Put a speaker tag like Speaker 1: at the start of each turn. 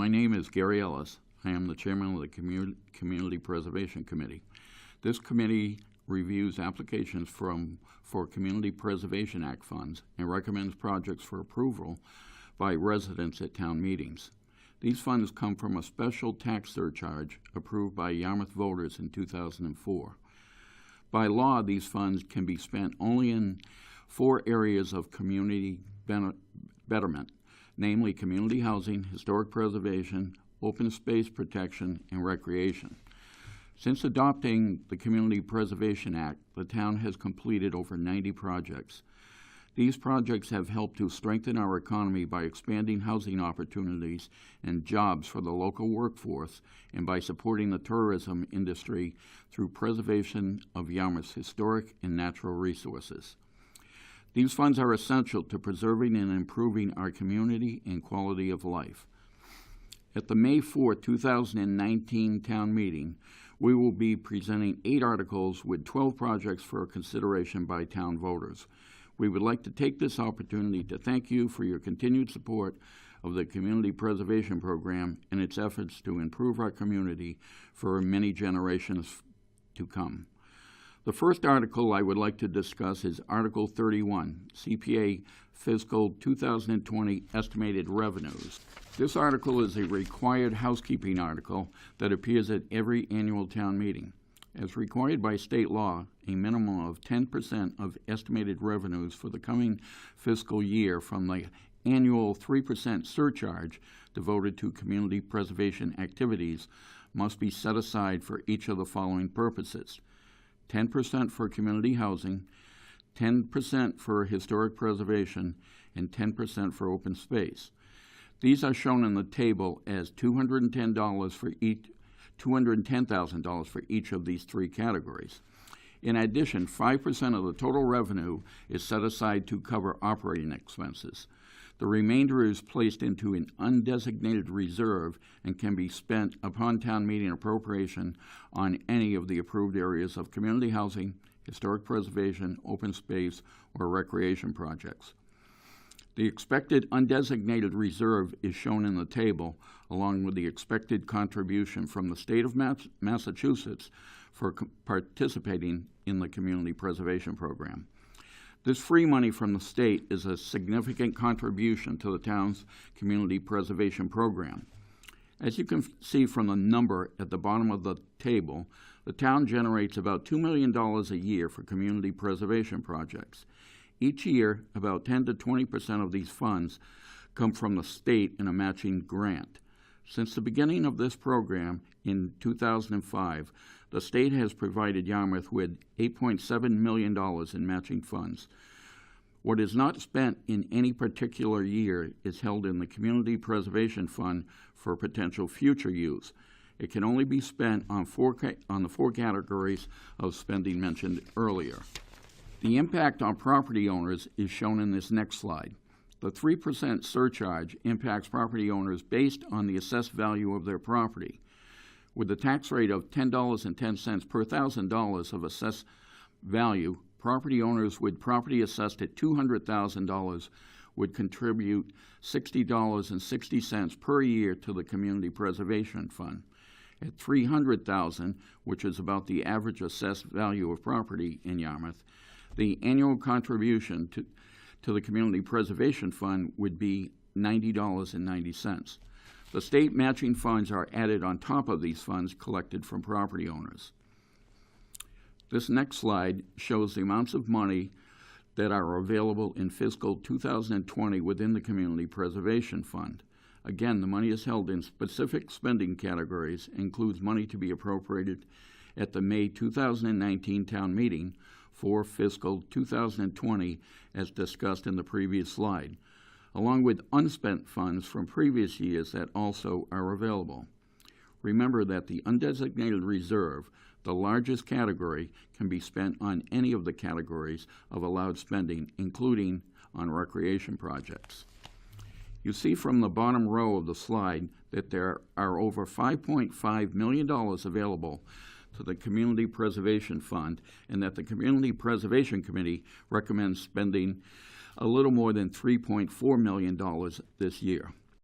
Speaker 1: My name is Gary Ellis. I am the chairman of the Community Preservation Committee. This committee reviews applications for Community Preservation Act funds and recommends projects for approval by residents at town meetings. These funds come from a special tax surcharge approved by Yarmouth voters in 2004. By law, these funds can be spent only in 4 areas of community betterment, namely community housing, historic preservation, open space protection, and recreation. Since adopting the Community Preservation Act, the town has completed over 90 projects. These projects have helped to strengthen our economy by expanding housing opportunities and jobs for the local workforce and by supporting the tourism industry through preservation of Yarmouth's historic and natural resources. These funds are essential to preserving and improving our community and quality of life. At the May 4, 2019 town meeting, we will be presenting 8 articles with 12 projects for consideration by town voters. We would like to take this opportunity to thank you for your continued support of the Community Preservation Program and its efforts to improve our community for many generations to come. The first article I would like to discuss is Article 31, CPA Fiscal 2020 Estimated Revenues. This article is a required housekeeping article that appears at every annual town meeting. As required by state law, a minimum of 10% of estimated revenues for the coming fiscal year from the annual 3% surcharge devoted to community preservation activities must be set aside for each of the following purposes: 10% for community housing, 10% for historic preservation, and 10% for open space. These are shown in the table as $210,000 for each of these 3 categories. In addition, 5% of the total revenue is set aside to cover operating expenses. The remainder is placed into an undesignated reserve and can be spent upon town meeting appropriation on any of the approved areas of community housing, historic preservation, open space, or recreation projects. The expected undesignated reserve is shown in the table, along with the expected contribution from the state of Massachusetts for participating in the Community Preservation Program. This free money from the state is a significant contribution to the town's Community Preservation Program. As you can see from the number at the bottom of the table, the town generates about $2 million a year for community preservation projects. Each year, about 10 to 20% of these funds come from the state in a matching grant. Since the beginning of this program in 2005, the state has provided Yarmouth with $8.7 million in matching funds. What is not spent in any particular year is held in the Community Preservation Fund for potential future use. It can only be spent on the 4 categories of spending mentioned earlier. The impact on property owners is shown in this next slide. The 3% surcharge impacts property owners based on the assessed value of their property. With the tax rate of $10.10 per $1,000 of assessed value, property owners with property assessed at $200,000 would contribute $60.60 per year to the Community Preservation Fund. At $300,000, which is about the average assessed value of property in Yarmouth, the annual contribution to the Community Preservation Fund would be $90.90. The state matching funds are added on top of these funds collected from property owners. This next slide shows the amounts of money that are available in fiscal 2020 within the Community Preservation Fund. Again, the money is held in specific spending categories, includes money to be appropriated at the May 2019 town meeting for fiscal 2020 as discussed in the previous slide, along with unspent funds from previous years that also are available. Remember that the undesignated reserve, the largest category, can be spent on any of the categories of allowed spending, including on recreation projects. You see from the bottom row of the slide that there are over $5.5 million available to the Community Preservation Fund, and that the Community Preservation Committee recommends spending a little more than $3.4 million this year.